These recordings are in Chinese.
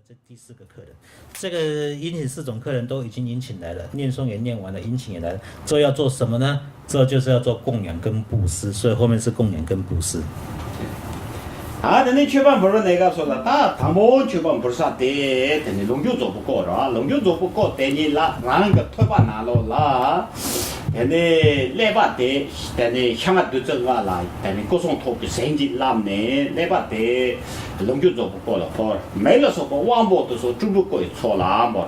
这第4个客人，这个引请4种客人都已经引请来了，念诵也念完了，引请也来了，之后要做什么呢？之后就是要做供养跟布施，所以后面是供养跟布施。等你缺半不是那个说的，他们缺半不是啥的，等你龙就做不过是吧？龙就做不过，等你那个推把拿了啦，等你来把的，等你想啊都这个啦，等你各种托比升级拉呢，来把的龙就做不过了，好，没了说过王婆都说做不过错了嘛。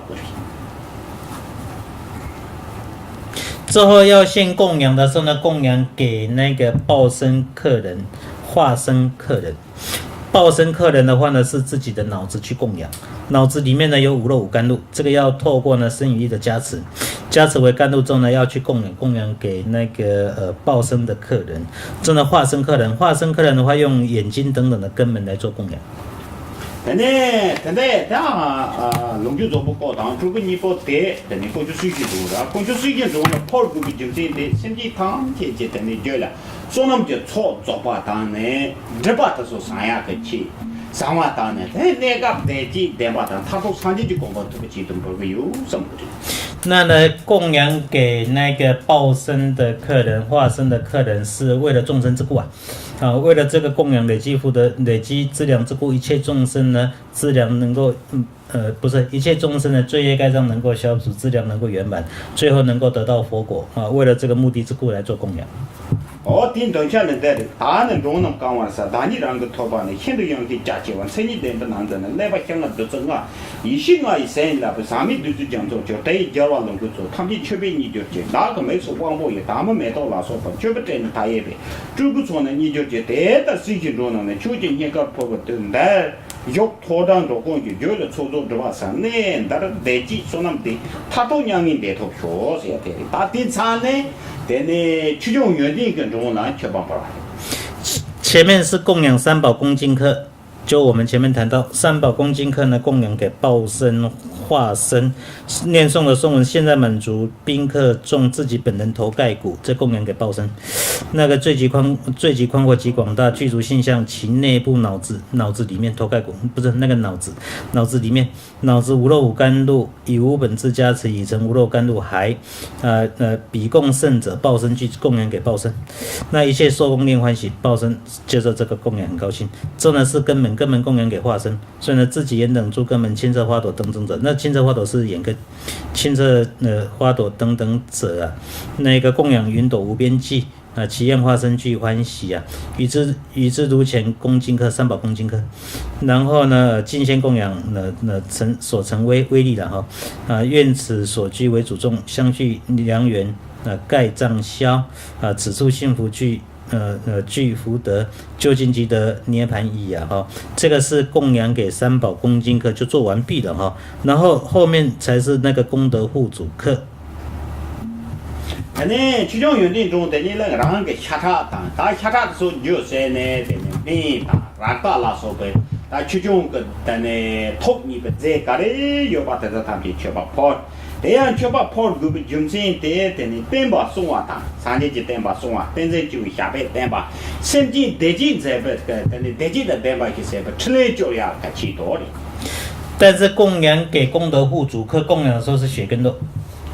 之后要献供养的时候呢，供养给那个报身客人、化身客人。报身客人的话呢，是自己的脑子去供养，脑子里面呢有5肉5甘露，这个要透过呢身语意的加持，加持为甘露之后呢，要去供养给那个报身的客人，真的化身客人的话，用眼睛等等的根本来做供养。等龙就做不过，如果你不得，等你工作水平多了，工作水平多了，跑步就真的身体汤姐等你久了，说那么就错做不当呢，这把他说3样个去，3万当呢，那个得几得把当，他都3年就工作都不激动，不会有什么的。那呢，供养给那个报身的客人、化身的客人，是为了众生之故为了这个供养累积资粮之故，一切众生呢资粮能够一切众生的罪业盖障能够消除，资粮能够圆满，最后能够得到佛果为了这个目的之故来做供养。听懂下来的，大人中能讲完啥？大你让个托办呢，现在用的假结完，生意点不难的呢，来把香港都整一心一生了，不上面都是讲做，就对交往能够做，他们确定你就接，哪个没说广播也，他们没到哪说法，绝不真的他也别，如果说呢，你就接，对的事情中呢，究竟你个婆婆等待。有拓展做工具，有了操作的话，3年，但是累计说那么的，他都让你来投票是要的。打第3呢，但呢，最终原定跟中南确保不来。前面是供养3宝恭敬客，就我们前面谈到3宝恭敬客呢，供养给报身、化身，念诵的诵文，现在满足宾客众自己本人头盖骨，这供养给报身。那个最极宽阔极广大具足性相，其内部脑子里面头盖骨不是那个脑子里面脑子5肉5甘露，以无本自加持，以成无肉甘露还比供圣者报身具供养给报身，那一切受供念欢喜，报身接受这个供养很高兴。这呢是根本供养给化身，所以呢自己眼等诸根门清澈花朵等等者，那清澈花朵是眼根，清澈花朵等等者那个供养云朵无边际。其愿化身具欢喜与之如前恭敬客3宝恭敬客，然后呢敬献供养所成威力了愿此所居为主众，相续良缘盖障消此处幸福具福德，究竟即得涅盘矣这个是供养给3宝恭敬客就做完毕了然后后面才是那个功德护主客。其中原定中，等你那个让给掐叉打掐叉的时候，你就说呢，等你让大拉手呗，其中个等你托你个这个嘞，要把这个他们确保跑，这样确保跑个不中心的，等你等把送3年级等把送等着就下边等把，甚至得进这个等你得进的等把去这个，出来就要个起多的。但是供养给功德护主客，供养的时候是血跟肉。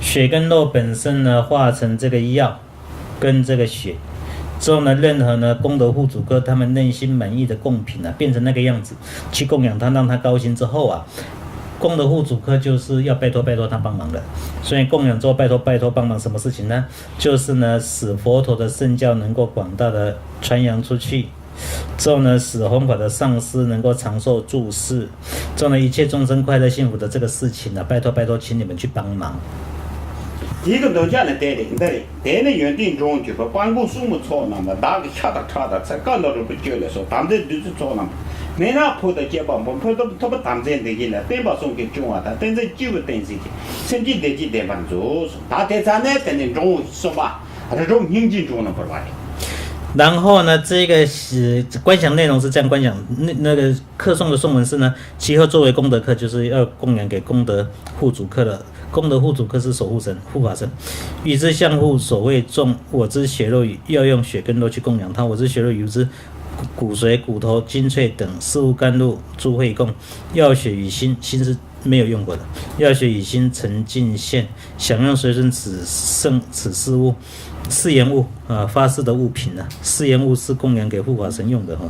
血跟肉本身呢，化成这个药跟这个血之后呢，任何呢功德护主客他们内心满意的贡品变成那个样子去供养他，让他高兴之后功德护主客就是要拜托他帮忙的。所以供养之后拜托帮忙什么事情呢？就是呢使佛陀的圣教能够广大的传扬出去，之后呢使弘法的上师能够长寿住世，之后呢一切众生快乐幸福的这个事情拜托请你们去帮忙。一个东西呢，对的原定中就把办公数目错了嘛，哪个差的，才干到这不久了说，他们都是错了嘛。没那破的结棒，破都不当真的进来，等把送给中但等着就等自己，甚至得几点半钟，他第3呢，等你中午说吧，这种应进中了不来。然后呢，这个观想内容是这样观想，那个课诵的诵文是呢，其后作为功德课，就是要供养给功德护主客的。功德护主客是守护神、护法神，与之相护所谓众，我之血肉要用血跟肉去供养他，我之血肉与之骨髓、骨头、精粹等事物甘露诸会供，药血与心，心是没有用过的。药血与心沉浸现，享用随身此事物，誓言物啊，发誓的物品啊，誓言物是供养给护法神用的哈，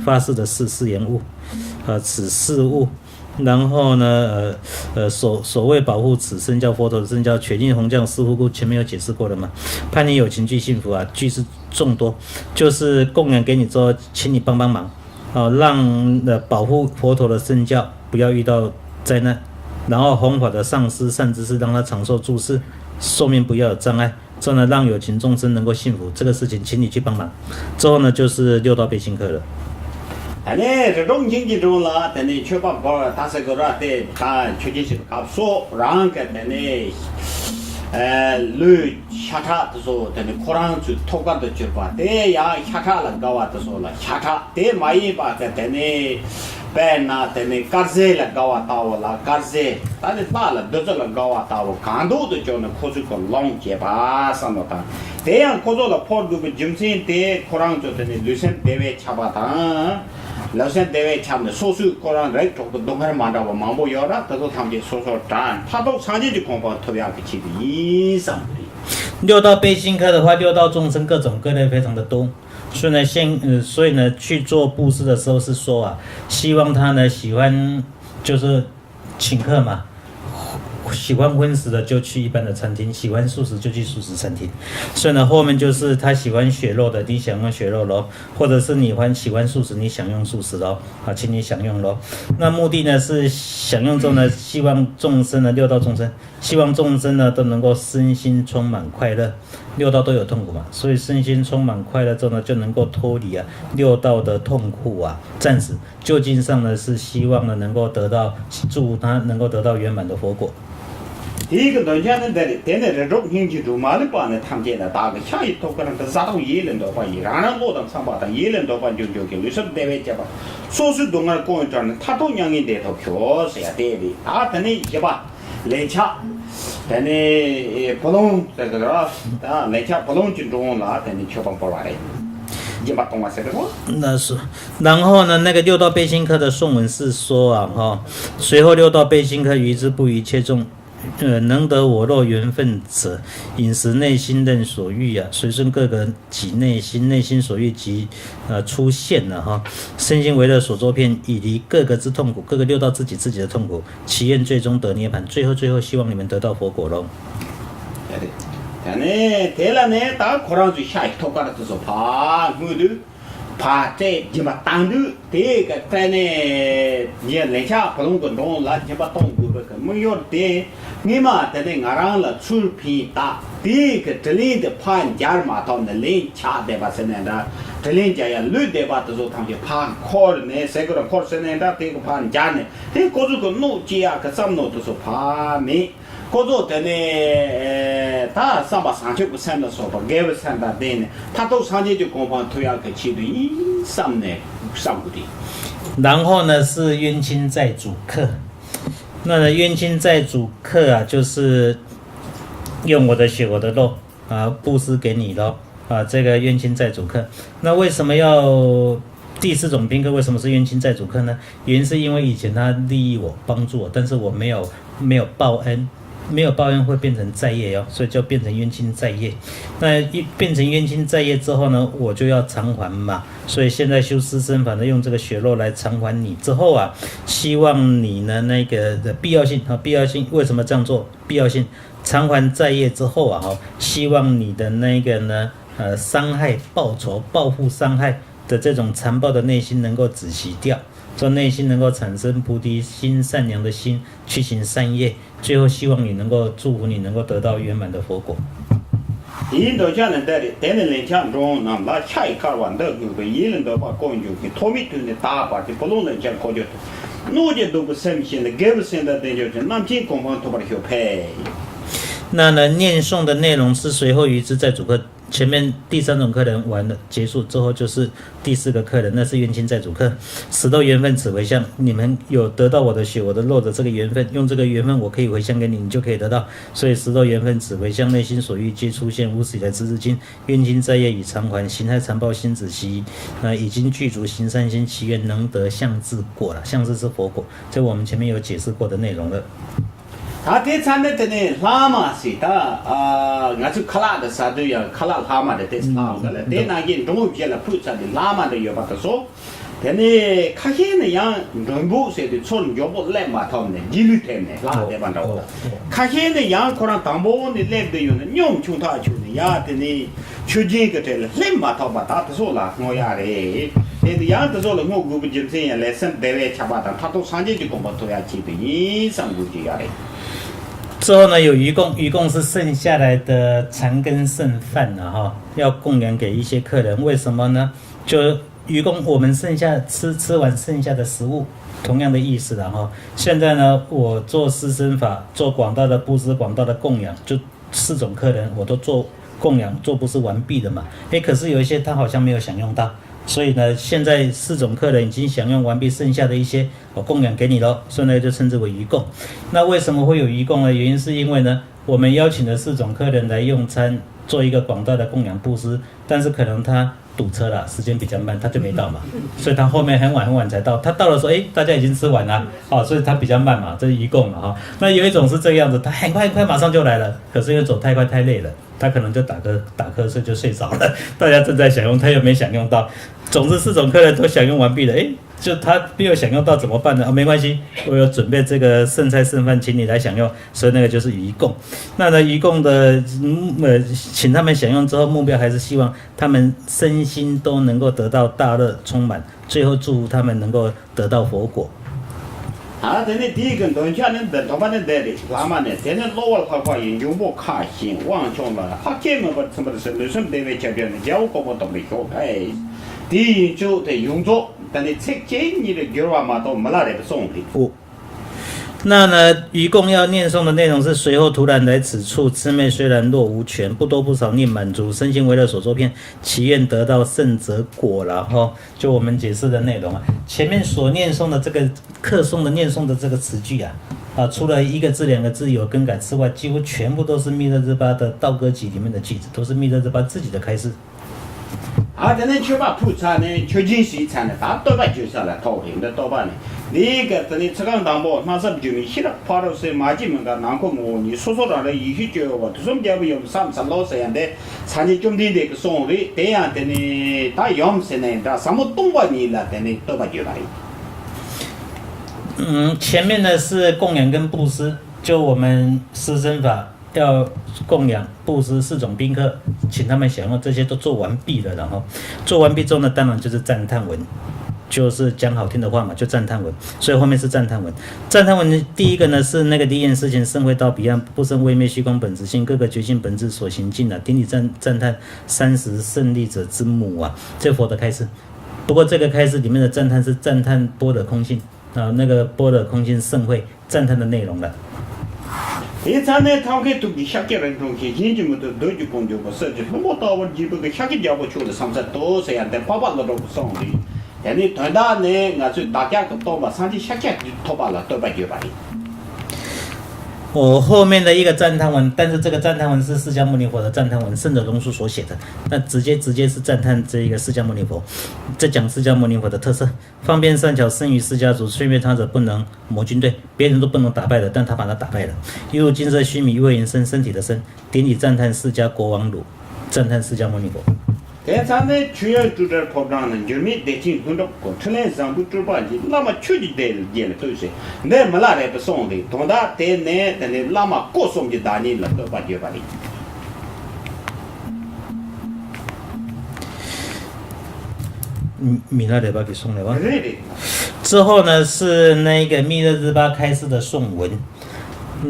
发誓的誓言物，此事物。然后呢，所谓保护此身叫佛陀的身叫全印红将四护故，前面有解释过了嘛。盼你有情具幸福啊，具是众多，就是供养给你之后，请你帮帮忙，让保护佛陀的身教不要遇到灾难，然后弘法的上师善知识让他长寿住世，寿命不要有障碍，之后呢让有情众生能够幸福，这个事情请你去帮忙。之后呢就是六道备心课了。这种经济中了，等你确保不打这个了，对，他确实是搞说，让个等你路下叉的时候，等你可能就偷个的就把，对呀下叉了搞啊的时候了，下叉，对买一把个等你。白那等你嘎子了搞啊到了嘎子，但是大了都这了搞啊到了，看到的叫那可是个long结巴上了当，这样可做了跑路个精神的，可能就等你女生单位吃吧当，女生单位吃的，少数可能人做个东海马着我忙不要了，都是他们的说战，他都常见的恐怕特别个起的医生的。六道备心课的话，六道众生各种各类非常的多。所以呢，去做布施的时候是说啊，希望他呢喜欢就是请客嘛，喜欢荤食的就去一般的餐厅，喜欢素食就去素食餐厅。所以呢，后面就是他喜欢血肉的，你享用血肉咯，或者是你喜欢素食，你享用素食咯，好，请你享用咯。那目的呢是享用中呢，希望众生呢，六道众生，希望众生呢都能够身心充满快乐。六道都有痛苦嘛，所以身心充满快乐之后呢，就能够脱离啊六道的痛苦啊。暂时究竟上呢是希望呢能够得到，祝他能够得到圆满的佛果。第一个东西呢，在这种经济中嘛的话呢，他们见了大个下一头可能都杀到1人多吧，然后落到3把到1人多吧就给律师单位接吧，所以东儿公园呢，他都让人带头确实也对的，啊，等你一把来掐。等你不弄这个了啊，来家不弄就中了，等你确保不来，一把东西是的吗？那是，然后呢，那个六道备心课的颂文是说啊，随后六道备心课于之不于切众。能得我若缘分者，饮食内心任所欲啊，随顺各个己内心所欲即出现了哈。身心为乐所作片，以离各个之痛苦，各个六道自己的痛苦，祈愿最终得涅槃。最后希望你们得到佛果喽。对的，对了呢，大可能就下一头干的就是怕我的。怕在就把当头这个在呢，你来下不弄个弄了，就把东古个没有的，你嘛在那俺了出品大，这个这里的判家嘛，他们来掐的吧，现在的这里家呀，绿的吧，都说他们就判考呢，这个考现在的这个判家呢，这各种个弄家啊，个什么都是判没。各种的呢，他上把上去不san的说吧，该不san的呢，他都上去就公方推样个气的，上呢上不的。然后呢是冤亲债主课，那冤亲债主课啊，就是用我的血我的肉啊布施给你咯啊，这个冤亲债主课。那为什么要第4种宾客？为什么是冤亲债主课呢？原因是因为以前他利益我帮助我，但是我没有报恩。没有报恩会变成债业所以就变成冤亲债业。那变成冤亲债业之后呢，我就要偿还嘛。所以现在修施身法呢，用这个血肉来偿还你之后啊，希望你呢那个的必要性为什么这样做？必要性偿还债业之后啊，希望你的那个呢伤害报仇报复伤害的这种残暴的内心能够止息掉。说内心能够产生菩提心、善良的心，去行善业，最后希望你能够祝福你能够得到圆满的佛果。印度家人在的，在那人家中，那么下一个完的那个一人都把公就给托米顿的大把的不弄人家搞就，弄的都不生心的，给不生的那就是南京公方都把它修配。那呢，念诵的内容是随后于之债主课前面第3种客人完了结束之后，就是第4个客人，那是冤亲债主客。死斗缘分此回向，你们有得到我的血我的肉的这个缘分，用这个缘分我可以回向给你，你就可以得到。所以死斗缘分此回向，内心所欲皆出现，无始以来之至今，冤亲债业已偿还，刑害残暴心子习，已经具足行善心，其愿能得相自果了。相自是佛果，这我们前面有解释过的内容了。他第三的呢，喇嘛是他我就卡拉的啥都要卡拉喇嘛的这是喇嘛的，但那个中间了菩萨的喇嘛的有把它说，但呢，看见那样人不是的从脚步来嘛，他们的纪律天呢，拉的把它说，看见那样可能当波的来的有呢，娘穷他穷的呀的呢，求这个的了，来嘛他把他说了，我呀嘞。但样子说了，我估不就这样来生单位吃饭的，他都上街就跟我拖下去的，一上估计呀嘞。之后呢，有余供，余供是剩下来的残羹剩饭了哈，要供养给一些客人。为什么呢？就余供，我们剩下吃完剩下的食物，同样的意思了哈。现在呢，我做施身法，做广大的布施，广大的供养，就4种客人我都做供养，做布施完毕的嘛。可是有一些他好像没有享用到。所以呢，现在4种客人已经享用完毕，剩下的一些我供养给你了，所以呢就称之为余供。那为什么会有余供呢？原因是因为呢，我们邀请了4种客人来用餐，做一个广大的供养布施，但是可能他堵车了，时间比较慢，他就没到嘛，所以他后面很晚才到。他到的时候，大家已经吃完了，所以他比较慢嘛，这是余供嘛哈。那有一种是这个样子，他很快马上就来了，可是因为走太快太累了，他可能就打瞌睡就睡着了，大家正在享用，他又没享用到。总之4种客人都享用完毕了，就他没有享用到怎么办呢？没关系，我有准备这个剩菜剩饭，请你来享用，所以那个就是余供。那呢，余供的请他们享用之后，目标还是希望他们身心都能够得到大乐充满，最后祝福他们能够得到佛果。等你第一个东西呢，等他们的来的，喇嘛呢，现在老了他发现用不开心，忘记了，根本不什么的是，女生单位这边的教我们都没学，第一就得用着，但你拆解你的脚啊嘛都没拿来送的。那呢，余供要念诵的内容是：随后突然来此处，魑魅虽然若无权，不多不少念满足，身心为乐所作片，其愿得到圣者果了哈。就我们解释的内容啊，前面所念诵的这个课诵的念诵的这个词句啊，除了1个字2个字有更改之外，几乎全部都是密勒日巴的道歌集里面的句子，都是密勒日巴自己的开示。但是就把菩萨呢，究竟是一餐呢，他多半就是来讨论的多半呢。第一个，等你吃刚当包，马上就没写了，跑到是马进门个南国模拟说让的一些就我，说叫不用3老师样的，参加中地的个送的，这样的呢，他用是呢，他什么动物你了，等你多半就来。前面呢是供养跟布施，就我们施身法。要供养布施4种宾客，请他们享用，这些都做完毕了，然后做完毕之后呢，当然就是赞叹文，就是讲好听的话嘛，就赞叹文，所以后面是赞叹文。赞叹文第一个呢是那个第一件事情，圣会到彼岸，不生微灭虚空本质性，各个觉性本质所行尽了，顶礼赞叹30胜利者之母啊，这佛的开示。不过这个开示里面的赞叹是赞叹般若空性那个般若空性圣会赞叹的内容了。第三呢，他给读的下个人东西，现在么都就工作不设计，那么到我基本个下个家不去了，30多这样的，爸爸都不送的。但你团大呢，我就大家都到吧，上去下个就拖把了，多半就把的。我后面的一个赞叹文，但是这个赞叹文是释迦牟尼佛的赞叹文，圣者龙树所写的，那直接是赞叹这一个释迦牟尼佛，在讲释迦牟尼佛的特色，方便善巧生于释迦族，虽灭他者不能磨军队，别人都不能打败的，但他把他打败了。一如金色须弥，为人身，身体的身，顶礼赞叹释迦国王汝，赞叹释迦牟尼佛。第三呢，主要主张扩张呢，就是没得进很多过，出来上不主办的，那么确实得了都是，那没拿来不送的，同他在呢，但是那么各送的大人了，都把就把的。米拉雷巴给送了吧？对的。之后呢是那个密勒日巴开示的颂文。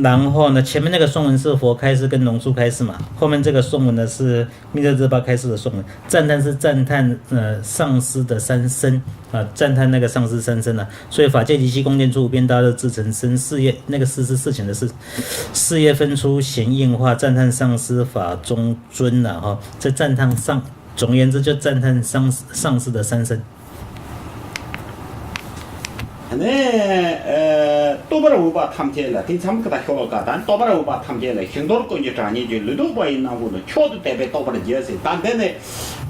然后呢，前面那个颂文是佛开示跟龙树开示嘛，后面这个颂文呢是密勒日巴开示的颂文。赞叹是赞叹上师的三身啊，赞叹那个上师三身啊。所以法界离息宫殿出无边大乐自成身，事业那个事是事情的事，事业分出显应化，赞叹上师法中尊啊哈。这赞叹上，总而言之就赞叹上师的三身。또바라 우바 탐제라 딘참크다 효로가단 또바라 우바 탐제라 힘돌 거니 자니 지 루도바이 나고도 초도 때베 또바라 지어세 단데네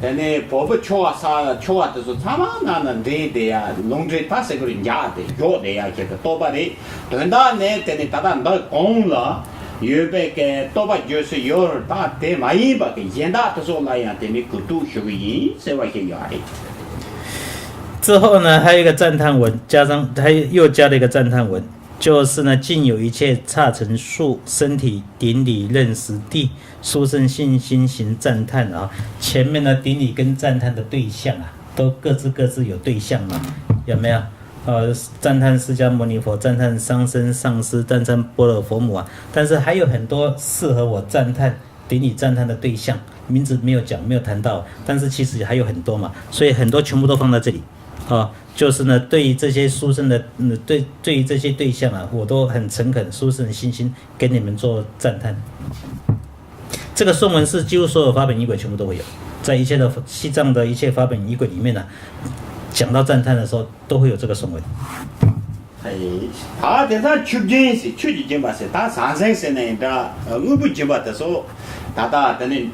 데네 보부 초아사 초아도서 참아나는 데데야 롱제 파세 그린 야데 요데야 게도 또바리 된다네 데네 다단 너 공라 유베게 또바 주스 요르 다데 마이바게 yen다 도소라야 데미 그도 효이 세와게 야리 之后呢，还有一个赞叹文，又加了一个赞叹文，就是呢，尽有一切刹尘数身体顶礼认识地，殊胜信心行赞叹啊。前面呢，顶礼跟赞叹的对象啊，都各自有对象嘛，有没有？赞叹释迦牟尼佛，赞叹上身上师，赞叹般若佛母啊。但是还有很多适合我赞叹、顶礼赞叹的对象，名字没有讲，没有谈到，但是其实还有很多嘛，所以很多全部都放在这里。就是呢，对于这些书生的，对于这些对象啊，我都很诚恳、书生的信心跟你们做赞叹。这个颂文是几乎所有法本仪轨全部都会有，在一切的西藏的一切法本仪轨里面呢，讲到赞叹的时候，都会有这个颂文。다 대사 축진시 추지진 바세 다 산생세네 다 의부 지바다서 다다 되는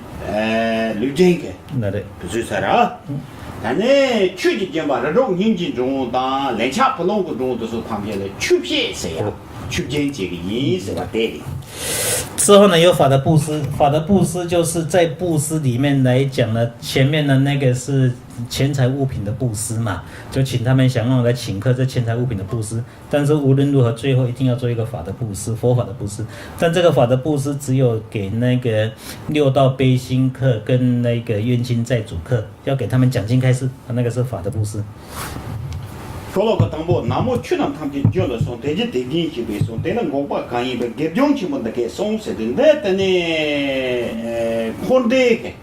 류쟁게 나래 그수사라 다네 추지진 바로 인진 중다 레차 플로그 중도서 탐게래 추피세야 축진지기 이세가 대리 之后呢，有法的布施，法的布施就是在布施里面来讲呢，前面的那个是钱财物品的布施嘛，就请他们想用来请客这钱财物品的布施。但是无论如何，最后一定要做一个法的布施，佛法的布施。但这个法的布施只有给那个六道悲心客跟那个冤亲债主客，要给他们讲经开示，那个是法的布施。 초로가 당보 나무 추남 탐지 지어서 대지 대기시 배송 되는 고바 강의be geb정치 뭔데 송세든데 때네 콘데게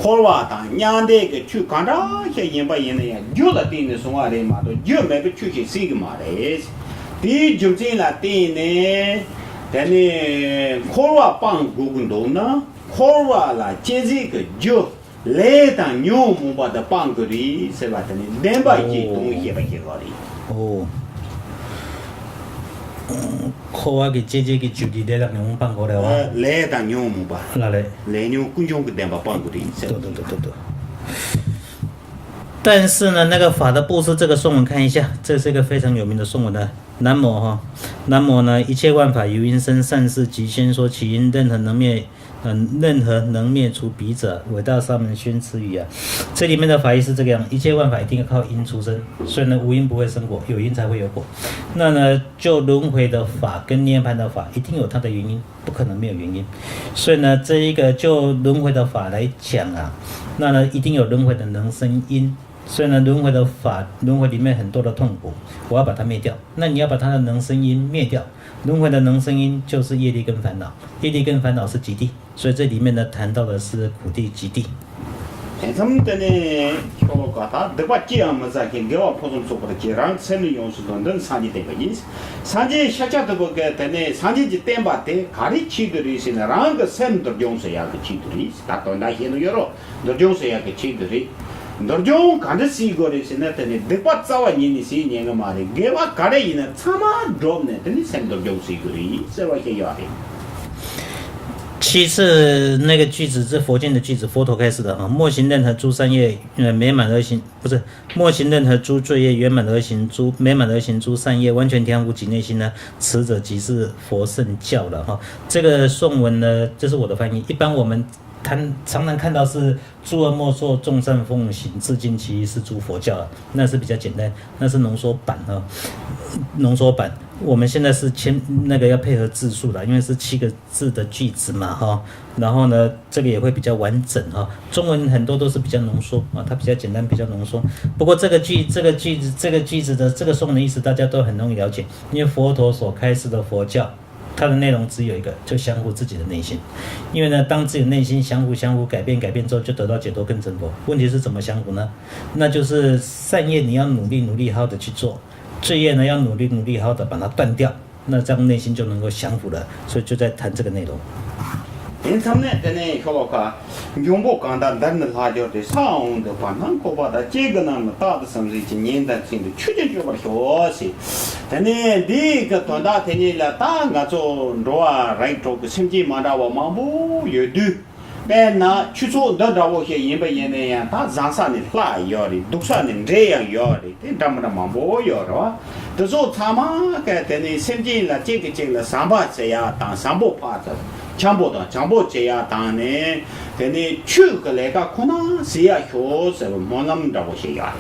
콜와다 냐데게 추 간다 해인바 얘네야 줄라 되는 송아래 마도 줄매베 추시 시기 말에 비 좀진라 때네 때네 콜와 빵 구군도나 콜와라 제지게 줄 레당 뇨무바다 빵거리 세바더니 렘바이지 동의해바게 거리 오 코와기 제제기 주디 레당 뇨무 빵거래와 레당 뇨무바 라레 레뇨 군종 그 렘바 빵거리 도但是呢，那个法的布施这个颂文看一下，这是一个非常有名的颂文的。南无哈，南无呢，一切万法由因生，善事即先说，起因任何能灭除彼者，伟大沙门宣此语啊。这里面的法义是这个样，一切万法一定要靠因出生，所以呢，无因不会生果，有因才会有果。那呢，就轮回的法跟涅槃的法，一定有它的原因，不可能没有原因。所以呢，这一个就轮回的法来讲啊，那呢，一定有轮回的能生因。 所以呢，轮回的法，轮回里面很多的痛苦，我要把它灭掉。那你要把它的能生因灭掉，轮回的能生因就是业力跟烦恼，业力跟烦恼是极地，所以这里面呢谈到的是苦地极地。 때네 효과다 대바지 하면서 개와 포좀 속으로 계랑 세는 용수도는 산지 되거든 산지 샤차도 보게 때네 산지지 땜바때 가리치들이 있으나랑 그 샘도 용서야 그 치들이 다또 나히는 여러 너 용서야 그 치들이 너좀 간듯이 거리시네 때네 대바자와 니니시 니가 말이 개와 가래이는 참아 드롭네 때네 샘도 용서이 거리 세와게 야리 其次，那个句子是佛经的句子，佛陀开始的啊。莫行任何诸善业，美满而行，不是莫行任何诸罪业，圆满而行诸美满而行诸善业，完全调伏己内心呢，此者即是佛圣教了哈。这个颂文呢，这是我的翻译。一般我们常常看到是诸恶莫作，众善奉行，自尽其意是诸佛教了，那是比较简单，那是浓缩版啊，浓缩版。 我们现在是那个要配合字数的，因为是7个字的句子嘛哈，然后呢这个也会比较完整哈。中文很多都是比较浓缩啊，它比较简单，比较浓缩。不过这个句子的这个颂的意思大家都很容易了解，因为佛陀所开示的佛教它的内容只有一个，就降服自己的内心。因为呢，当自己的内心降服改变之后，就得到解脱跟成佛。问题是怎么降服呢？那就是善业你要努力好的去做，罪业呢要努力好的把它断掉，那这样内心就能够降服了。所以就在谈这个内容。因此呢，这呢，说了个，永不讲到人的辣椒的上的话，能够把它这个那么大的甚至一年的性的，确实就把消息。但呢，这个短大天呢，大个做罗啊，来做个甚至马达我马不有的。但那去做得到我些因为因为呀，他上山的拉要的，读山的这样要的，这么的嘛不要的哇。这时候他妈个的呢，甚至了这个三八这样当三不怕的。强迫这样当呢，给你去个那个可能谁要学什么没那么多些呀。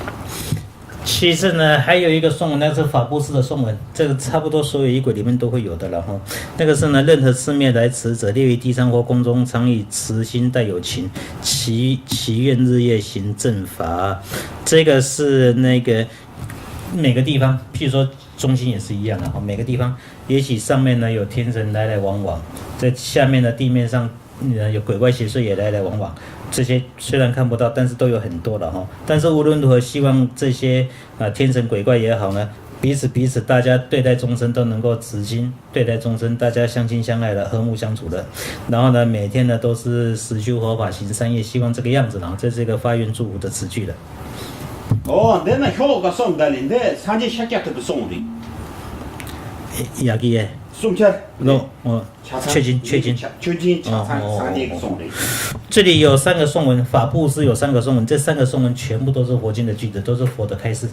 其次呢，还有一个颂文，那是法布施的颂文，这个差不多所有仪轨里面都会有的了哈。那个是呢，任何四面来持者，列于地上或宫中，常以慈心带有情，祈愿日夜行正法。这个是那个每个地方，譬如说中心也是一样的哈，每个地方也许上面呢有天神来往，在下面的地面上有鬼怪邪祟也来往，这些虽然看不到，但是都有很多了哈。但是无论如何，希望这些天神鬼怪也好呢，彼此大家对待众生都能够慈心对待众生，大家相亲相爱的，和睦相处的。然后呢，每天呢都是实修佛法行善业，希望这个样子呢，这是一个发愿祝福的词句了。哦，那学了个送的人的，三节下家都不送的。雅基耶。送起来，确经，三节送的。这里有3个颂文，法布施有3个颂文，这3个颂文全部都是佛经的句子，都是佛的开示。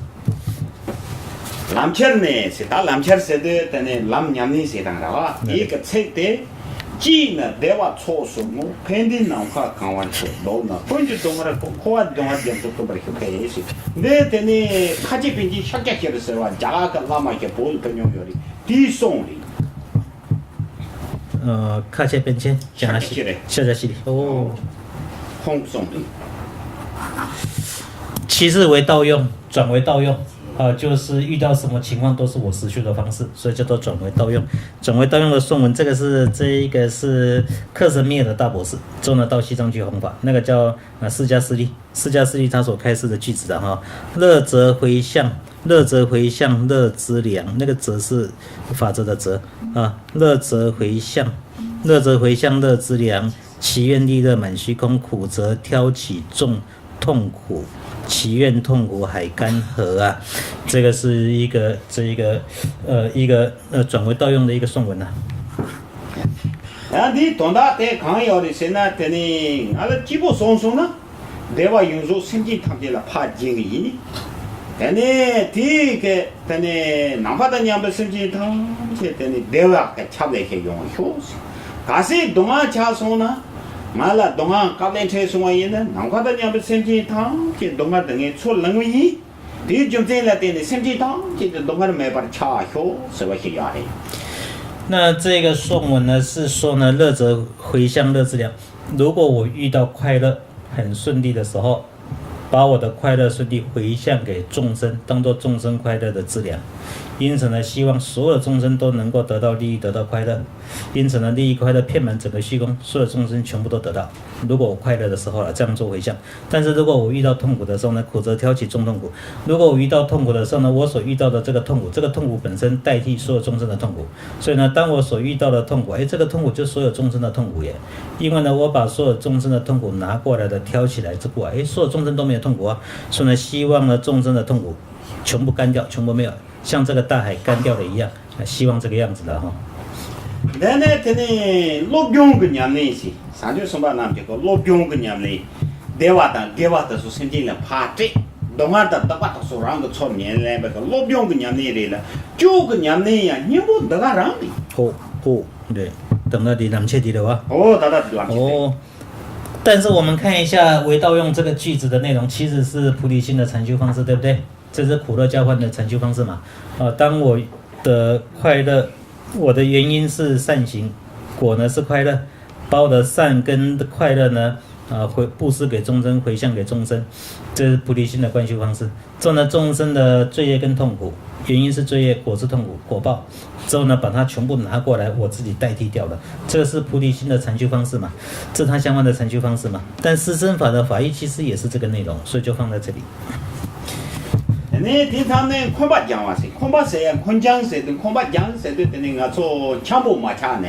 南切呢是打南切是的，但呢南娘呢是当的啊，一个册的。既呢，대화 초수무 팬디 나오카 강원초 너나 본주 동아라 코아 동아 점도 버리고 해야지. 네 되니 카지 빈지 샥샥해서와 자가 라마게 볼 변용요리 디송리. 卡切边签讲西，下下西哦，空送的。其次为盗用，转为盗用。就是遇到什么情况都是我实修的方式，所以叫做转为盗用。转为盗用的颂文，这个是克什米尔的大博士，之后呢到西藏去弘法，那个叫释迦牟尼，释迦牟尼他所开示的句子的哈，乐则回向，乐资粮，那个则是法则的则啊，乐则回向，乐资粮，祈愿利乐满虚空，苦则挑起众痛苦。祈愿痛苦海干涸啊，这个是一个转为盗用的一个颂文呐。你东大在康要的是呢，等你阿拉几部松呢，对吧？用作甚至他们了怕经营，等你第一个等你哪怕的娘们甚至他这等你对吧？给差不多去用学习，可是东亚加松呢？말라 동안 가된 최송아이는 남과다 냐면 샘지타 제 동아 등에 출렁이 뒤좀 제라 되는 샘지타 제 동아를 매발 차효 서와시야래。 那这个颂文呢是说呢，乐则回向乐资粮。如果我遇到快乐很顺利的时候，把我的快乐顺利回向给众生，当作众生快乐的资粮。因此呢，希望所有的众生都能够得到利益，得到快乐。因此呢，利益快乐遍满整个虚空，所有众生全部都得到。如果我快乐的时候这样做回向；但是如果我遇到痛苦的时候呢，苦则挑起众痛苦。如果我遇到痛苦的时候呢，我所遇到的这个痛苦本身代替所有众生的痛苦。所以呢，当我所遇到的痛苦，这个痛苦就是所有众生的痛苦耶。因为呢，我把所有众生的痛苦拿过来的挑起来之后所有众生都没有痛苦啊。所以呢，希望呢众生的痛苦全部干掉，全部没有。像这个大海干掉的一样，希望这个样子的哈。那这呢，落用个年龄是，啥叫什么呢？这个落用个年龄，对吧？的说甚至了怕这，东亚的说让个错年来那个落用个年龄来了，就个年龄呀，你不得个让的。对，等到你南切的了哇。但是我们看一下为盗用这个句子的内容，其实是菩提心的禅修方式，对不对？这是苦乐交换的禅修方式嘛？当我的快乐，我的原因是善行，果呢是快乐，把我的善跟快乐呢布施给众生，回向给众生，这是菩提心的观修方式。之后呢，众生的罪业跟痛苦，原因是罪业，果是痛苦，果报。之后呢，把它全部拿过来，我自己代替掉了。这个是菩提心的禅修方式嘛，这它相关的禅修方式嘛。但四生法的法义其实也是这个内容，所以就放在这里。你平常呢，空把讲话是，空把谁呀？空讲谁的，空把讲谁的那个做强迫马恰呢？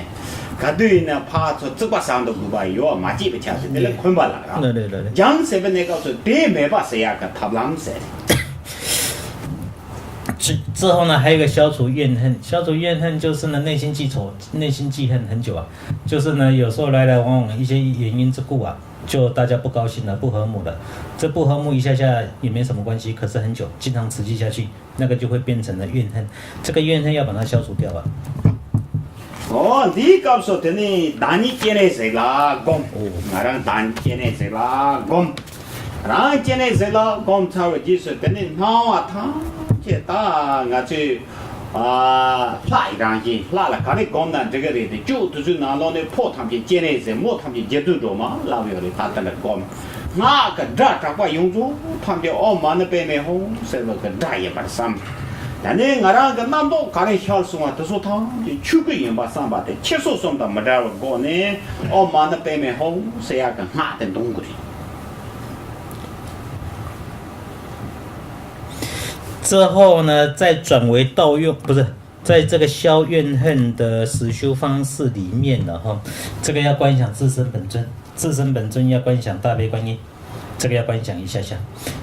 他对呢，怕做这个上头不把药马几不恰是，那个空把了啊。对。讲谁的那个说对没把谁呀？个他不啷谁？之后呢，还有一个消除怨恨。消除怨恨就是呢，内心记仇、内心记恨很久啊。就是呢，有时候来来往往一些原因之故啊，就大家不高兴了，不和睦了。这不和睦一下下也没什么关系，可是很久，经常持续下去，那个就会变成了怨恨。这个怨恨要把它消除掉啊。你告诉的呢，当你见了谁啦？讲，我让当见了谁啦？讲，让见了谁啦？讲，才会就是的呢，好啊，他。这打我去拉一张去，拉了，看你讲呢，这个人的就是拿到那破他们建立什么，他们接住着嘛，老有的他在那讲，那个这块用处，他们澳门的北面红，是那个这也把上，但是我让个那么多看你小时候都说他就去个人把上把的，切说送到没得过呢，澳门的北面红是那个哪的东西。之后呢，再转为道用，不是在这个消怨恨的实修方式里面了哈。这个要观想自身本尊，自身本尊要观想大悲观音，这个要观想一下下。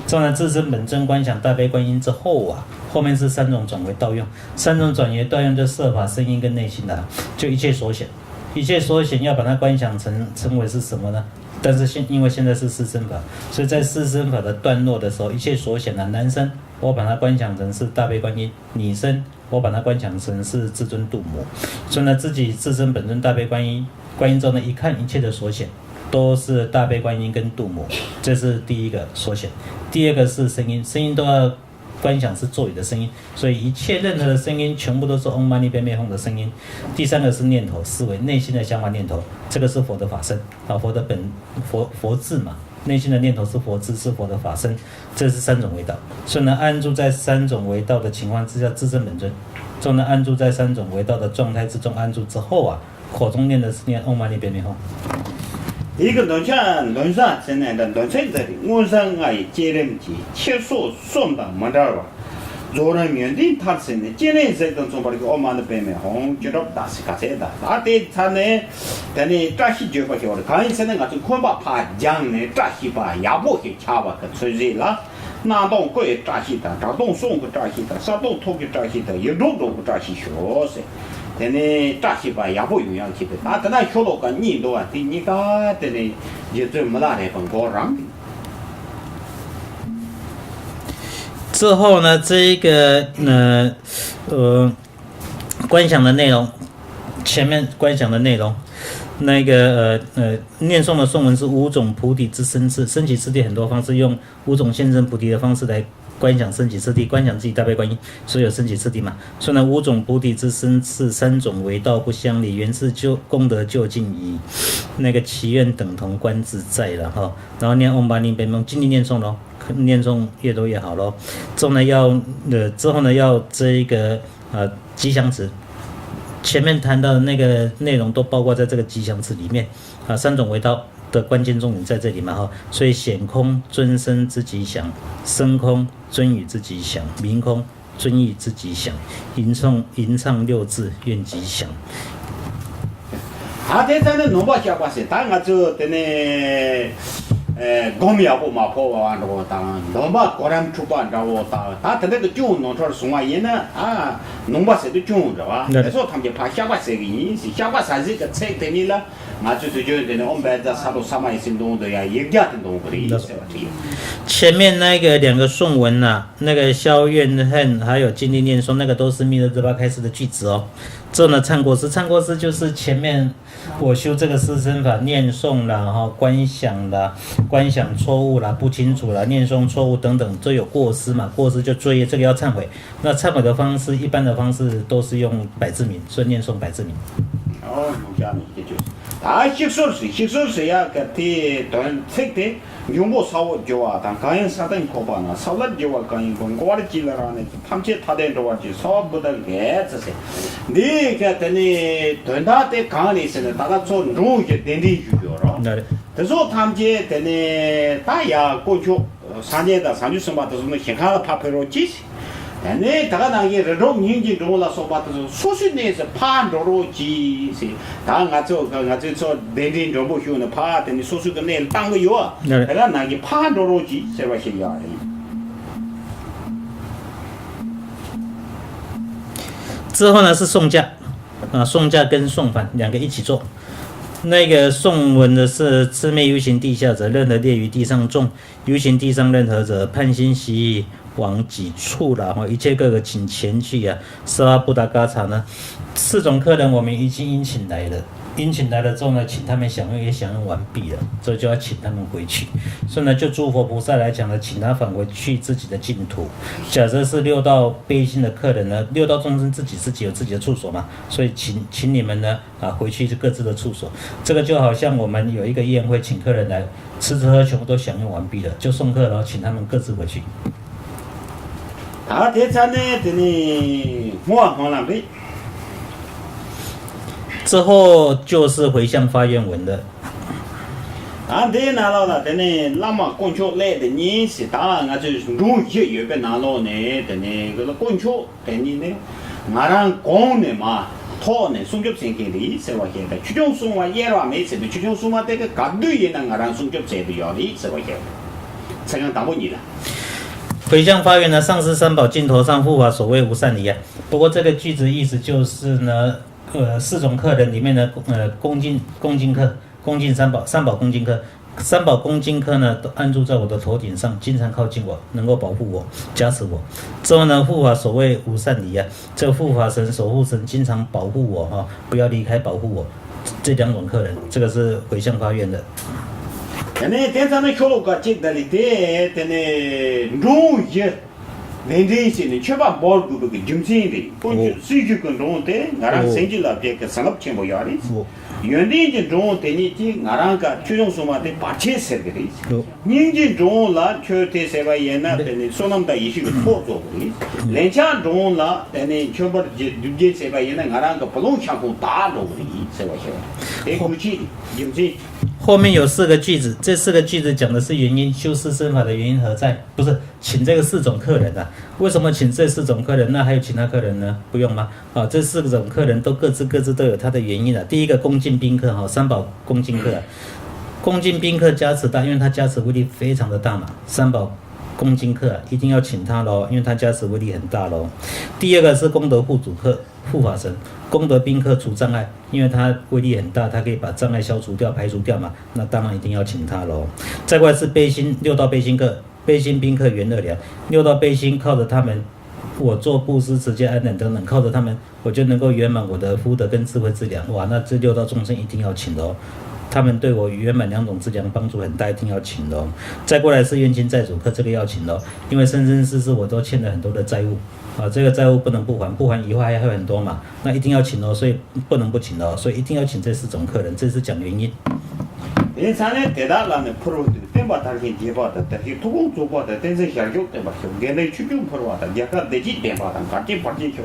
做完自身本尊观想大悲观音之后啊，后面是三种转为道用，三种转为道用就色法、声音跟内心的，就一切所显，一切所显要把它观想成为是什么呢？但是因为现在是四生法，所以在四生法的段落的时候，一切所显的男生，我把它观想成是大悲观音；女生，我把它观想成是至尊度母。所以呢，自己自身本尊大悲观音，观音中呢一看一切的所显，都是大悲观音跟度母，这是第一个所显。第二个是声音，声音都要观想是咒语的声音，所以一切任何的声音全部都是唵嘛呢叭咪吽的声音。第三个是念头思维，内心的想法念头，这个是佛的法身啊，佛的佛智嘛，内心的念头是佛智，是佛的法身，这是三种为道。所以呢，安住在三种为道的情况之下，自身本尊，所以呢，安住在三种为道的状态之中，安住之后啊，口中念的是念唵嘛呢叭咪吽。一个论上现在的论证这里，我上也接人机，切说送到没得吧。若人面对他是呢，接人这种从把这个澳门的北面红就到大西卡塞的，那对他呢，但呢扎西就不晓得，看现在我从昆巴爬江呢，扎西把也不去掐吧，可吹热了。那东贵扎西的，这东送个扎西的，山东托个扎西的，有种种个扎西学噻。但呢，扎西吧也不用样去的，那等他学了个年多啊，对你个的呢，就这么大的份高上的。之后呢，这一个观想的内容，前面观想的内容，那个念诵的颂文是五种菩提之身次，升起次第很多方式，用五种现身菩提的方式来观想升起次第，观想自己大悲观音，所以有升起次第嘛。所以呢，五种菩提之身次，三种为道不相离，原是就功德就近矣。那个祈愿等同观自在了哈。然后念唵嘛呢叭咪吽，尽力念诵咯，念诵越多越好咯。之后呢要这一个吉祥词。前面谈到的那个内容都包括在这个吉祥词里面啊，三种为道的关键重点在这里嘛哈，所以显空尊身之吉祥，声空尊语之吉祥，明空尊意之吉祥，吟唱六字愿吉祥。这咱的农保相关是，当然就等呢。公庙不嘛破完了我当，农把个人出版着我当，他那个种农村送完人呢农把谁都种着吧，那时候他们就怕下把谁个意思，下把啥子个菜等你了，那就是的我们在沙头沙马一些东的呀，一家的东的意思吧。前面那个两个颂文那个消怨恨还有尽力念诵，那个都是密勒日巴开始的句子哦。这呢，忏过失就是前面我修这个四生法念诵啦哈，观想错误啦，不清楚啦，念诵错误等等，都有过失嘛，过失就罪业，这个要忏悔。那忏悔的方式，一般的方式都是用百字明，所以念诵百字明。农家呢也就是，他习俗是呀，个的短切的，用不烧就啊，但刚用啥等可把呢，烧了就啊，刚用光我的记了呢，他们他的着就烧不得来这些，你个的呢，短他的刚的是呢，大家做农业点点就有了，但是他们这的呢，大家过去上去什么都是那先看了拍拍了几些。네 다가 나게 로 닝지 로라 소바도 소수네서 파로로지 다 가서 데딘 로보 휴는 파더니 소수가 내 땅거 요 내가 나게 파로로지 세바시야 之后呢是送嫁送嫁跟送返两个一起做。那个颂文的是魑魅游行地下者，任何列于地上众，游行地上任何者，盼心习往己处了一切各个请前去啊。斯拉布达嘎查呢，4种客人我们已经殷请来了。殷勤来了之后呢，请他们享用也享用完毕了，这就要请他们回去。所以呢，就诸佛菩萨来讲呢，请他返回去自己的净土。假设是6道悲心的客人呢，6道众生自己有自己的处所嘛，所以请你们呢回去各自的处所。这个就好像我们有一个宴会，请客人来吃喝全部都享用完毕了，就送客了，请他们各自回去。之后就是回向发愿文的。对拿到了，那么供求来的人是当然就是容易有个拿到呢，个供求呢，我让供的嘛，他呢送给谁给的，是吧？现在最终送完也了没事的，最终送完这个干对也能我让送给谁的要的，是吧？现在这样打不你了。回向发愿呢，上师三宝镜头上护法所谓无善离啊。不过这个句子意思就是呢。4种客人里面呢，恭敬客，恭敬三宝恭敬客，3宝恭敬客呢都安住在我的头顶上，经常靠近我，能够保护我，加持我。之后呢，护法所谓无善离啊，这个护法神、守护神经常保护我不要离开保护我。这2种客人，这个是回向发愿的。天上的修罗个进的里的容易。내리시는 최바 뭘그 김신이 본주 수주근 동데 나랑 생질라게 상업 첨부 요리 연대진 동데니지 나랑가 최종 소마데 바체세들이 닝진 동라 최대세바 옛날에 소남다 이시고 포조리 렌차 동라 데니 최버 두제세바 옛날 나랑가 볼롱 창고 다 도리 세바셔 대구지 김신后面有4个句子，这4个句子讲的是原因，修施身法的原因何在？不是请这个4种客人啊？为什么请这4种客人？那还有其他客人呢？不用吗？这4种客人都各自都有他的原因啊。第一个恭敬宾客3宝恭敬客恭敬宾客加持大，因为他加持威力非常的大嘛。3宝恭敬客一定要请他咯，因为他加持威力很大咯。第二个是功德护主客护法神。功德宾客除障碍，因为他威力很大，他可以把障碍消除掉、排除掉嘛，那当然一定要请他咯。再过来是悲心6道悲心客，悲心宾客缘乐良，6道悲心靠着他们，我做布施、持戒、安忍等等，靠着他们，我就能够圆满我的福德跟智慧之粮。哇，那这6道众生一定要请的他们对我圆满2种之粮帮助很大，一定要请的再过来是冤亲债主客，这个要请的因为生生世世我都欠了很多的债务。这个债务不能不还，不还以后还有很多嘛，那一定要请所以不能不请所以一定要请这4种客人，这是讲原因。인산에 대단한 프로들 때마다 다르게 제바다 다르게 두고 줘봐다 된세 샤죠 때마다 걔네 추중 프로와다 약간 내지 때마다 같이 받지죠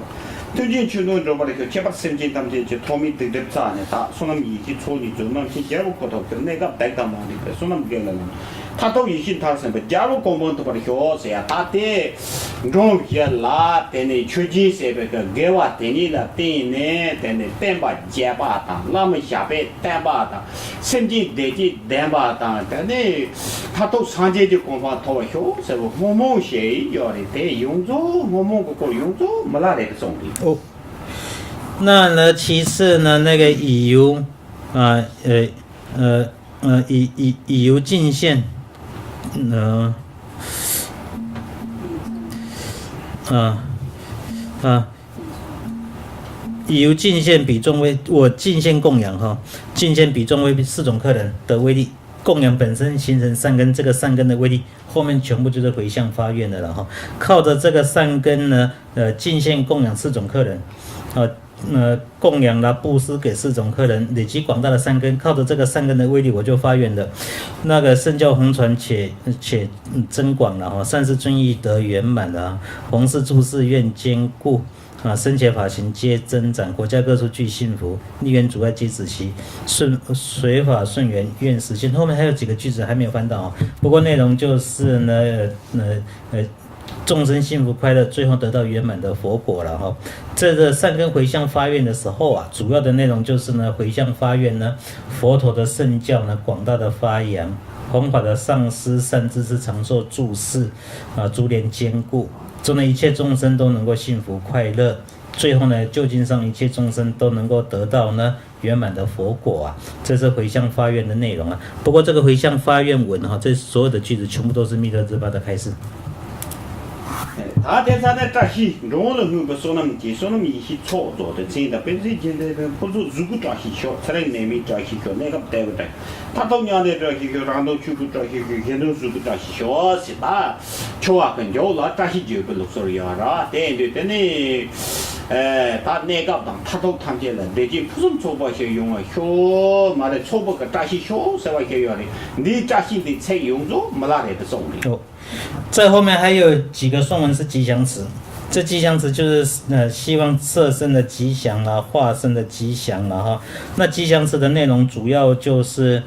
특히 추는 저번에 제발 sem진 담제 토미 들들자네 다 손은 이기 초니 좀만 기대고 것도 내가 백다 말이 손은 게는 타도 이신 타선 자로 공부도 버리 효세야 다때 롱이라 때네 추지 세베가 개와 때니라 때네 때네 땜바 제바다 라면 샤베 땜바다 sem진 내지 땜바다 때네 타도 산제지 공부 더 효세 모모시 요리 때 용조 모모고 용조 말아래 정리那呢，其次呢，那个以油以油进献，以油进献比重为我进献供养进献比重为4种客人的威力，供养本身形成善根，这个善根的威力后面全部就是回向发愿的了靠着这个善根呢，进献供养4种客人供养啦、布施给4种客人，累积广大的善根，靠着这个善根的威力，我就发愿的，那个圣教弘传且增广了哈，善事尊义得圆满了啊，弘誓诸事愿坚固。僧伽法行皆增长，国家各处俱幸福，逆缘阻碍皆止息，随法顺缘愿实现。后面还有几个句子还没有翻到啊，不过内容就是呢，众生幸福快乐，最后得到圆满的佛果了哈。这个善根回向发愿的时候啊，主要的内容就是呢，回向发愿呢，佛陀的圣教呢，广大的发扬，弘法的上师善知识长寿住世诸莲坚固。中的一切众生都能够幸福快乐，最后呢，究竟上一切众生都能够得到呢圆满的佛果啊，这是回向发愿的内容啊。不过这个回向发愿文哈，这所有的句子全部都是密勒日巴的开示。他在他那扎西，容了我不说那么急，说那么一些操作的，真的本身现在不是如果扎西小，出来那边扎西小，那个对不对？他到娘的扎西小，然后去不扎西小，现在如果扎西小是吧？瞧啊，跟着了扎西就不啰嗦了啊，对对对呢。他那个当他都看见了，最近不是错把些用啊，小妈的错把个扎西小是吧？些用的，你扎西的才用着，没哪来的送的。在后面还有几个颂文是吉祥词，这吉祥词就是希望色身的吉祥啦，化身的吉祥啦哈。那吉祥词的内容主要就是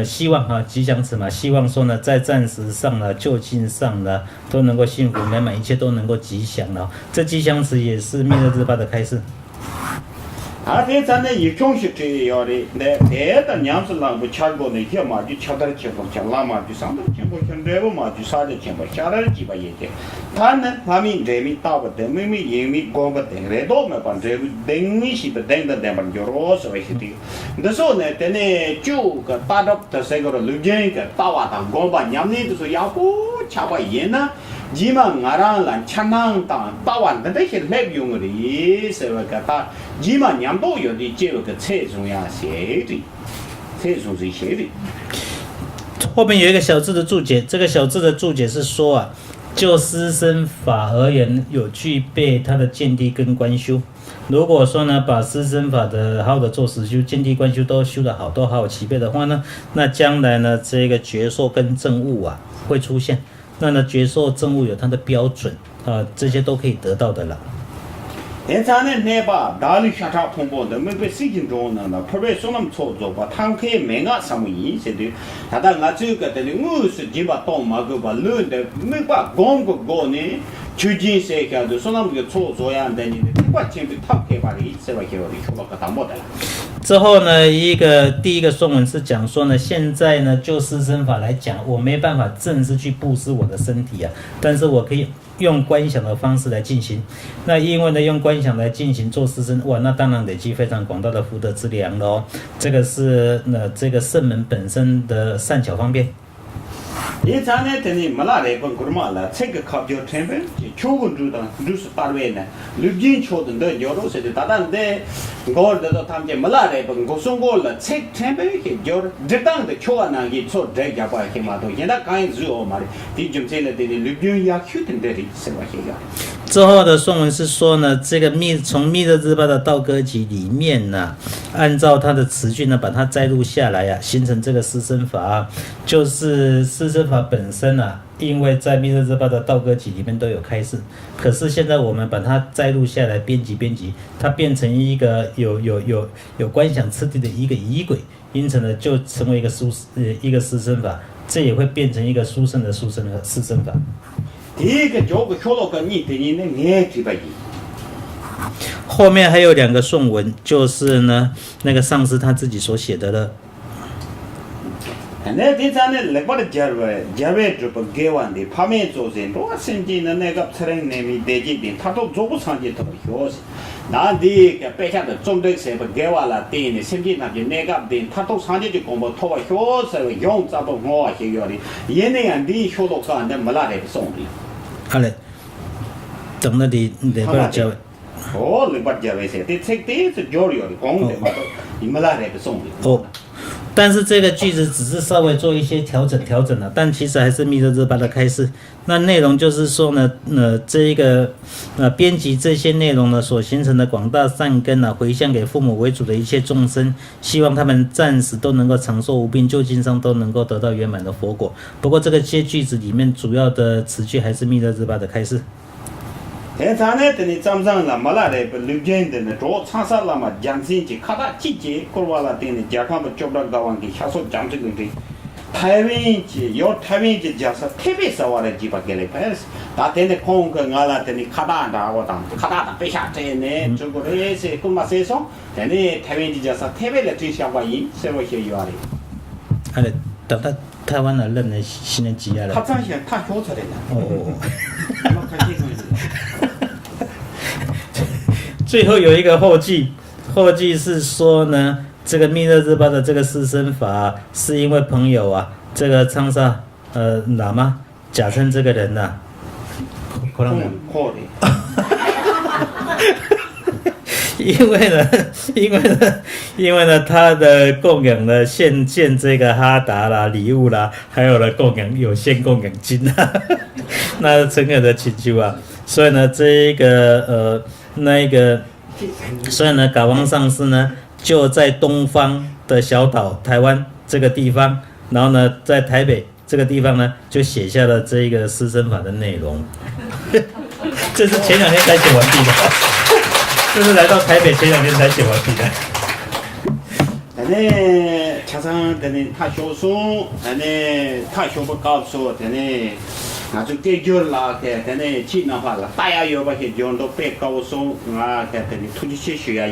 希望哈吉祥词嘛，希望说呢，在暂时上呢、就近上呢，都能够幸福美满，一切都能够吉祥了。这吉祥词也是密勒日巴的开示。这咱那一种是这样的，那别的娘子啷不吃过那些嘛，就吃点吃不吃，那嘛就上点吃不吃，那个嘛就啥点吃不，下点几把盐的。他呢，他们这边打不得，妹妹因为光不得，来多没办，这个等一些不等的，那么就老是为些的。那时候呢，等呢就个打到的这个路边个打瓦当光把娘呢就说要不吃把盐呢。你们俺让吃能当打完的那些来用的，是那个打，你们娘都有的这个菜中呀写的，菜中是写的。后面有一个小字的注解，这个小字的注解是说啊，就施身法而言，有具备它的见地跟观修。如果说呢，把施身法的好好的做实修，见地观修都修得好，都好齐备的话呢，那将来呢，这个觉受跟证悟啊会出现。那呢，觉受证悟有它的标准啊，这些都可以得到的了。现在呢，那把大陆下场通报的，没被事情中呢，普遍说那么操作吧，他们可以没俺什么意思的。他当俺这个的，我是几把刀嘛个把乱的，没把光个高呢，究竟谁个的说那么个操作样的呢？不管前面他开把的，是吧？开把的，说那个当没得了。之后呢，第一个颂文是讲说呢，现在呢就施身法来讲，我没办法正式去布施我的身体啊，但是我可以用观想的方式来进行。那因为呢用观想来进行做施身，哇，那当然累积非常广大的福德之粮了哦。这个是这个圣门本身的善巧方便。现在呢，等你没哪来本，过嘛了，这个考究成本，全部知道，就是大位呢，六斤确定的，有多少的，当然的，我的他们就没哪来本，我说过了，这成本也就这当的确那个错这家伙也嘛多，现在刚一做嘛的，第就这了的六斤也确定的，是吧？这个。之后的颂文是说呢，这个从密勒日巴的道歌集里面呢，按照它的词句呢，把它摘录下来啊，形成这个施身法啊，就是施身法本身啊，因为在密勒日巴的道歌集里面都有开示，可是现在我们把它摘录下来，编辑，它变成一个有观想次第的一个仪轨，因此呢，就成为一个施身法，这也会变成一个殊胜的施身法。第一个教个学了个你对你的眼睛吧，后面还有2个颂文，就是呢那个上师他自己所写的了。那第三呢，那把的加位就不给完的，旁边做人，多甚至呢那个出来那边得几点，他都做不上去，他不学习。那第个白下的中等生不给完了，对呢，甚至那就那个的，他都上去就讲不，他话学习用咋不我学要的，也那样的学到干的没哪来送的。好嘞，等那里那边教。哦，那边教位噻，这这是教育的，讲的嘛都，你没哪来送的。哦。但是这个句子只是稍微做一些调整了，但其实还是密勒日巴的开示。那内容就是说呢，这一个编辑这些内容呢所形成的广大善根啊，回向给父母为主的一切众生，希望他们暂时都能够长寿无病，究竟上都能够得到圆满的佛果。不过这个些句子里面主要的词句还是密勒日巴的开示。现在呢，等你早上了，没来的不六点的呢，做长沙了嘛，江西去看他季节，过完了等你家看不叫不了高完给下手讲这个的。台湾去要台湾去加上特别少的几把给你拍，但等你空个我了，等你看大的我当看大的背下这呢，中国的是公马身上，等你台湾去加上特别的最小把音，社会学有的。哎，等他台湾的人呢，新年几啊了？他这样想，他学出来的。哦。看这个。最后有一个后记是说呢，这个密勒日巴的这个四身法，是因为朋友啊，这个昌沙喇嘛假称这个人呐、因为呢，他的供养呢献这个哈达啦、礼物啦，还有呢供养有限供养金啊，那诚恳的请求啊，所以呢，这一个所以呢，噶汪上师呢就在东方的小岛台湾这个地方，然后呢，在台北这个地方呢，就写下了这一个四身法的内容。这是前2天才写完毕的，这是来到台北前2天才写完毕的。等你加上等你他学书，等你他学不高书，等你。那就解决了，等你去那话了，大家要把些讲都别高松啊，等你出去去学啊。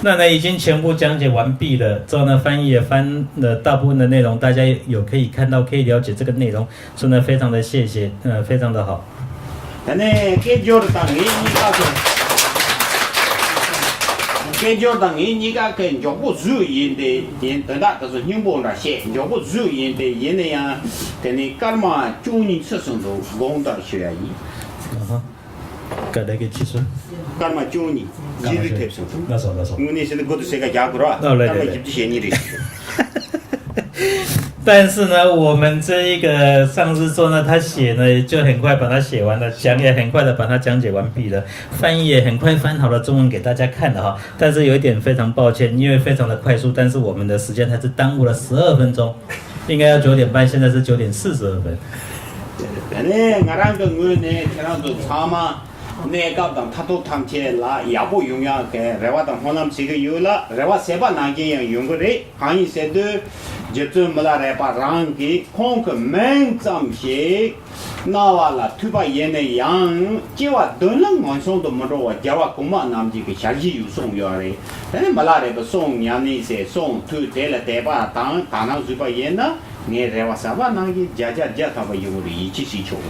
那呢，已经全部讲解完毕了。之后呢，翻译也翻了大部分的内容，大家有可以看到，可以了解这个内容，所以呢，非常的谢谢，非常的好。等你解决了当你那个。解决当你个跟脚步主因的人，等到都是宁波那些脚步主因的人那样，等你干嘛就你出生都讲到学医。个那个技术。干嘛就你？你的特色。那说。因为你现在过的是个家伙啊，干嘛就写你的。但是呢，我们这一个上师说呢，他写呢就很快把它写完了，讲也很快的把它讲解完毕了，翻译也很快翻好了中文给大家看了哈。但是有一点非常抱歉，因为非常的快速，但是我们的时间还是耽误了12分钟，应该要9点半，现在是9点42分。我让个我呢，听到都查嘛。那个当他都谈起来，也不用呀，给人家当河南这个有了，人家谁把那个样用过来，行业谁都就这么来把让给空个门怎些，那完了推把烟的样，就话都能完成都没着我，就话公嘛那么这个下去有送药嘞，但是没来的不送，伢那些送推得了得把当那推把烟呢，你人家谁把那个家他把用的一起去求的。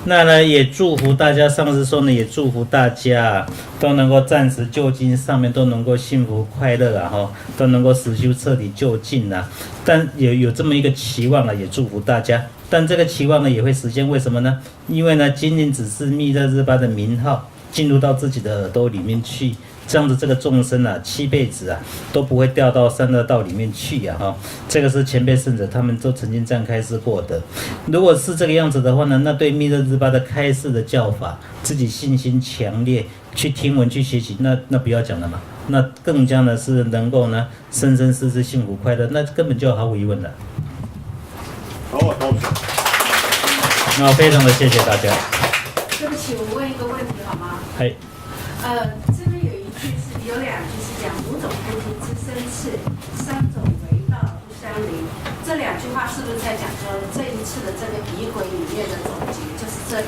那呢，也祝福大家，上师说呢，也祝福大家都能够暂时就近上面都能够幸福快乐啊，哈，都能够实修彻底就近啊。但有这么一个期望啊，也祝福大家。但这个期望呢，也会实现，为什么呢？因为呢，仅仅只是密勒日巴的名号进入到自己的耳朵里面去。这样子，这个众生啊，7辈子啊，都不会掉到三恶道里面去呀，哈。这个是前辈圣者他们都曾经这样开示过的。如果是这个样子的话呢，那对密勒日巴的开示的教法，自己信心强烈，去听闻去学习，那不要讲了嘛。那更加呢是能够呢生生世世幸福快乐，那根本就毫无疑问了。好，那非常的谢谢大家。对不起，我问一个问题好吗？嗨。这边有2句是讲5种菩提之生次，3种为道不相离。这2句话是不是在讲说这一次的这个仪轨里面的总结，就是这2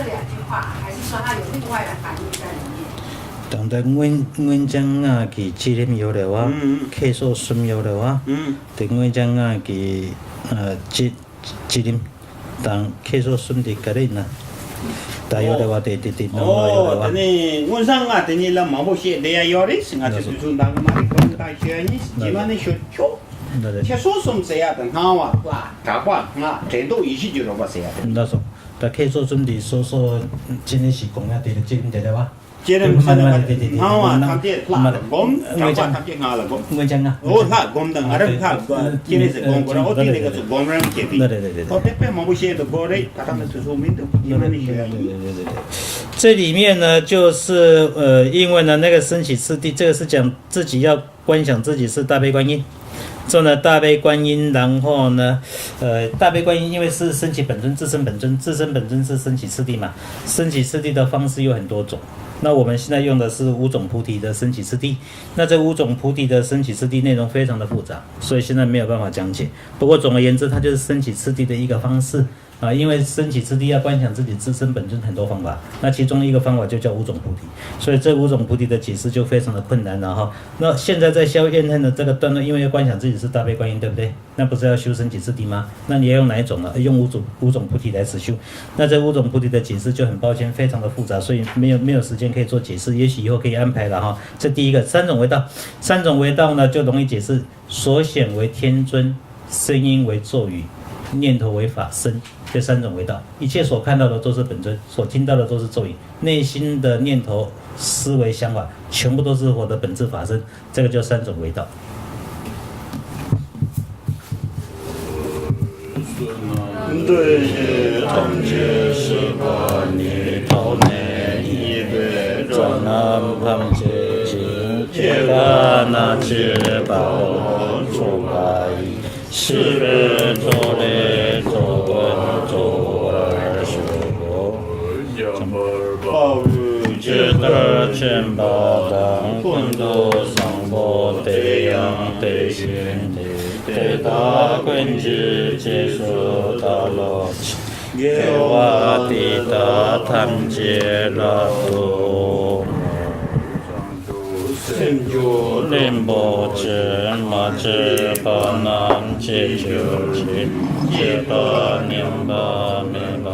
句话，还是说它有另外的含义在里面？当然，阮将啊去智念有了啊，客所顺有了啊，等阮将啊去智念，当客所顺的个人呐。大有的话，对，哦，等你晚上啊，等你了毛不些，你也要的，是啊，就是说那个嘛，你大学你今晚你学跳，听说什么谁啊？等他哇，干嘛啊？这都一起就说把谁啊？那说，但客所顺的说，真的是讲啊，对的，真对的哇。Jerem sana hawa tamte la gom tampa tamte ngala gom Ngajanga. o la gom dang aram kha kine se gom gora oti ne ga su gom ram ke pi o tepe mabu she to gore katam su su min to yimani she 这里面呢，就是因为呢，那个升起次第，这个是讲自己要观想自己是大悲观音，之后呢，大悲观音，然后呢，大悲观音因为是升起本尊、自身本尊，自身本尊是升起次第嘛，升起次第的方式有很多种。那我们现在用的是五种菩提的升起次第，那这五种菩提的升起次第内容非常的复杂，所以现在没有办法讲解。不过总而言之，它就是升起次第的一个方式。因为升起次第要观想自己自身本尊很多方法，那其中一个方法就叫五种菩提，所以这五种菩提的解释就非常的困难了哈。那现在在消怨恨的这个段落，因为要观想自己是大悲观音，对不对？那不是要修升起次第吗？那你要用哪一种呢？用五种菩提来实修。那这五种菩提的解释就很抱歉，非常的复杂，所以没有时间可以做解释，也许以后可以安排了哈。这第一个三种为道，三种为道呢就容易解释，所显为天尊，声音为咒语，念头为法身，这三种为道。一切所看到的都是本尊，所听到的都是咒语，内心的念头、思维、想法，全部都是我的本质法身，这个叫三种为道。对同觉是把你头内一对转南旁接近结巴那结巴出来是人做的做文做二十个报日觉得全巴当混多上波得样得现得大根之结束大乐耶瓦地大tham chế la tu Niệm Bồ Chế Ma Chế Ba Nam Chế Chiêu Chế Chế Ba Niệm Ba Mê Ba